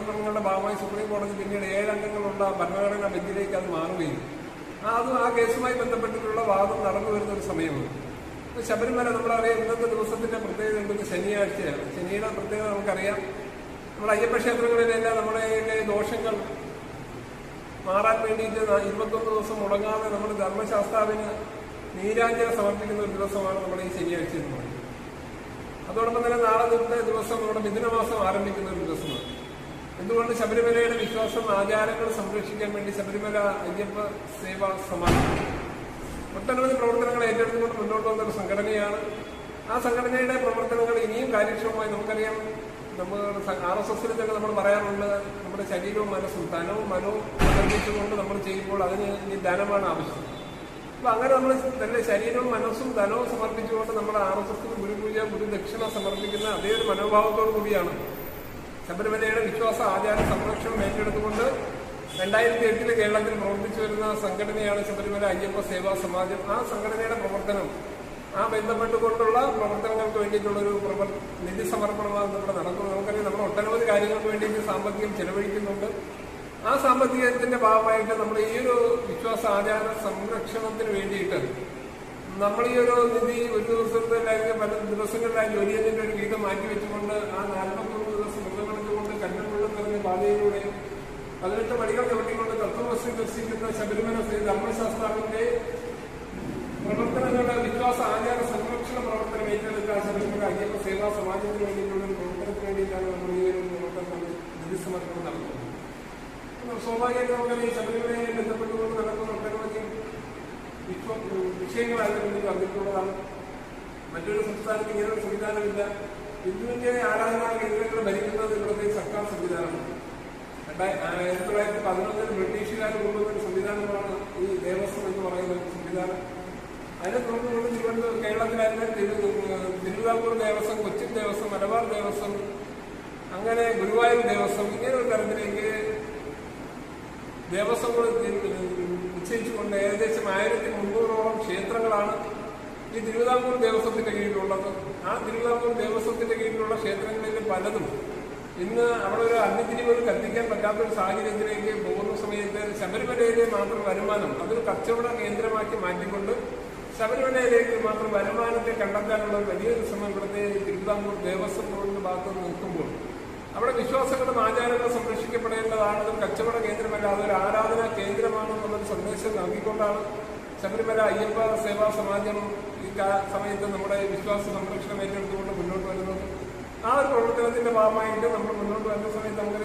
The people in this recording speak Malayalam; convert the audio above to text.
പ്രവർത്തനങ്ങളുടെ ഭാഗമായി സുപ്രീം കോടതി പിന്നീട് 7 അംഗങ്ങളുള്ള ഭരണഘടനാ ബെഞ്ചിലേക്ക് അത് മാറുകയും അതും ആ കേസുമായി ബന്ധപ്പെട്ടിട്ടുള്ള വാദം നടന്നു വരുന്ന ഒരു സമയമാണ്. ശബരിമല നമ്മളറിയാം, ഇന്നത്തെ ദിവസത്തിന്റെ പ്രത്യേകത ഉണ്ടെന്ന് ശനിയാഴ്ചയാണ്. ശനിയുടെ പ്രത്യേകത നമുക്കറിയാം. നമ്മുടെ അയ്യപ്പ ക്ഷേത്രങ്ങളിലെല്ലാം നമ്മുടെ ദോഷങ്ങൾ മാറാൻ വേണ്ടിയിട്ട് 21 ദിവസം മുടങ്ങാതെ നമ്മുടെ ധർമ്മശാസ്താവിന് നീരാഞ്ജന സമർപ്പിക്കുന്ന ഒരു ദിവസമാണ് നമ്മുടെ ഈ ശനിയാഴ്ച എന്ന് പറയുന്നത്. അതോടൊപ്പം തന്നെ നാളത്തെ ദിവസം നമ്മുടെ മിഥുനമാസം ആരംഭിക്കുന്ന ഒരു ദിവസമാണ്. എന്തുകൊണ്ട് ശബരിമലയുടെ വിശ്വാസം ആചാരങ്ങൾ സംരക്ഷിക്കാൻ വേണ്ടി ശബരിമല അയ്യപ്പ സേവാ സമാജം ഒട്ടനവധി പ്രവർത്തനങ്ങൾ ഏറ്റെടുത്തുകൊണ്ട് മുന്നോട്ട് വന്നൊരു സംഘടനയാണ്. ആ സംഘടനയുടെ പ്രവർത്തനങ്ങൾ ഇനിയും കാര്യക്ഷമമായി നമുക്കറിയാം. നമ്മൾ RSSൽ തന്നെ നമ്മൾ പറയാറുണ്ട്, നമ്മുടെ ശരീരവും മനസ്സും ധനവും മനവും സംബന്ധിച്ചുകൊണ്ട് നമ്മൾ ചെയ്യുമ്പോൾ അതിന് ഇനി ധനമാണ് ആവശ്യം. അപ്പൊ അങ്ങനെ നമ്മൾ തന്നെ ശരീരവും മനസ്സും ധനവും സമർപ്പിച്ചുകൊണ്ട് നമ്മുടെ RSSൽ ഗുരുപൂജ ഗുരുദക്ഷിണ സമർപ്പിക്കുന്ന അതേ ഒരു മനോഭാവത്തോടു കൂടിയാണ് ശബരിമലയുടെ വിശ്വാസ ആചാര സംരക്ഷണം ഏറ്റെടുത്തുകൊണ്ട് 2008 കേരളത്തിൽ പ്രവർത്തിച്ചു വരുന്ന സംഘടനയാണ് ശബരിമല അയ്യപ്പ സേവാ സമാജം. ആ സംഘടനയുടെ പ്രവർത്തനം, ആ ബന്ധപ്പെട്ടുകൊണ്ടുള്ള പ്രവർത്തനങ്ങൾക്ക് വേണ്ടിയിട്ടുള്ളൊരു നിധി സമർപ്പണമാണ് ഇവിടെ നടക്കുന്നത്. നമുക്കറിയാം, നമ്മൾ ഒട്ടനവധി കാര്യങ്ങൾക്ക് വേണ്ടിയിട്ട് സാമ്പത്തികം ചെലവഴിക്കുന്നുണ്ട്. ആ സാമ്പത്തികത്തിന്റെ ഭാഗമായിട്ട് നമ്മൾ ഈ ഒരു വിശ്വാസ ആചാര സംരക്ഷണത്തിന് വേണ്ടിയിട്ട് നമ്മൾ ഈ ഒരു നിധി ഒരു ദിവസത്തിലായിരിക്കും പല ദിവസങ്ങളിലായി ഒരിയതിന്റെ ഒരു വീതം മാറ്റിവെച്ചുകൊണ്ട് ആ 41 ദിവസം മൃഗമെടുത്തുകൊണ്ട് കണ്ണുള്ളിൽ നിറഞ്ഞ പാതയിലൂടെ 18 പടികൾ ചവിട്ടിക്കൊണ്ട് തത്വവസ്തു ദർശിക്കുന്ന ശബരിമല ശ്രീ ധർമ്മശാസ്താവിന്റെ പ്രവർത്തനങ്ങളുടെ വിശ്വാസ ആചാര സംരക്ഷണ പ്രവർത്തനം ഏറ്റെടുക്കാൻ ശബരിമല അയ്യപ്പ സേവാ സമാജത്തിന് വേണ്ടിയിട്ടുള്ള ഒരു പ്രവർത്തനത്തിന് വേണ്ടിയിട്ടാണ് നമ്മൾ ഈ ഒരു പ്രവർത്തനം നിധി സമർപ്പണം നടത്തുന്നത്. സ്വാഭാവികമായിട്ട് നമുക്ക് ഈ ശബരിമലയെ ബന്ധപ്പെട്ടുകൊണ്ട് നടക്കുന്ന ഒട്ടനവധി വിഷയങ്ങളായിരുന്നു വന്നിട്ടുള്ളതാണ്. മറ്റൊരു സംസ്ഥാനത്ത് ഇങ്ങനൊരു സംവിധാനമില്ല. ഹിന്ദുവിന്റെ ആരാധനാ കേന്ദ്രങ്ങൾ ഭരിക്കുന്നത് ഇവിടുത്തെ സർക്കാർ സംവിധാനമാണ്. 1911 ബ്രിട്ടീഷുകാർ കൊണ്ടുവന്ന ഒരു സംവിധാനമാണ് ഈ ദേവസ്വം എന്ന് പറയുന്ന ഒരു സംവിധാനം. അതിനെ തുടർന്നുകൊണ്ട് കേരളത്തിലായിരുന്നു തിരുവിതാംകൂർ ദേവസ്വം, കൊച്ചിൻ ദേവസ്വം, മലബാർ ദേവസ്വം, അങ്ങനെ ഗുരുവായൂർ ദേവസ്വം, ഇങ്ങനെ ഒരു തരത്തിലേക്ക് ദേവസ്വങ്ങൾ നിശ്ചയിച്ചുകൊണ്ട് ഏകദേശം 1300ഓളം ക്ഷേത്രങ്ങളാണ് ഈ തിരുവിതാംകൂർ ദേവസ്വത്തിന്റെ കീഴിലുള്ളത്. ആ തിരുവിതാംകൂർ ദേവസ്വത്തിന്റെ കീഴിലുള്ള ക്ഷേത്രങ്ങളിൽ പലതും ഇന്ന് അവിടെ ഒരു അന്യത്തിരി പോലും കത്തിക്കാൻ പറ്റാത്തൊരു സാഹചര്യത്തിലേക്ക് പോകുന്ന സമയത്ത് ശബരിമലയിലെ മാത്രം വരുമാനം അതൊരു കച്ചവട കേന്ദ്രമാക്കി മാറ്റിക്കൊണ്ട് ശബരിമലയിലേക്ക് മാത്രം വരുമാനത്തെ കണ്ടെത്താനുള്ള വലിയൊരു ശ്രമം ഇവിടുത്തെ തിരുവിതാംകൂർ ദേവസ്വം ബോർഡിന്റെ ഭാഗത്ത് നിൽക്കുമ്പോൾ അവിടെ വിശ്വാസങ്ങളും ആചാരങ്ങളും സംരക്ഷിക്കപ്പെടേണ്ടതാണ്. അതൊരു കച്ചവട കേന്ദ്രമല്ല, അതൊരു ആരാധനാ കേന്ദ്രമാണെന്നുള്ളൊരു സന്ദേശം നൽകിക്കൊണ്ടാണ് ശബരിമല അയ്യപ്പ സേവാ സമാജം ഈ സമയത്ത് നമ്മുടെ വിശ്വാസ സംരക്ഷണം ഏറ്റെടുത്തുകൊണ്ട് മുന്നോട്ട് വരുന്നത്. ആ ഒരു പ്രവർത്തനത്തിന്റെ ഭാഗമായിട്ട് നമ്മൾ മുന്നോട്ട് വരുന്ന സമയത്ത് നമുക്ക്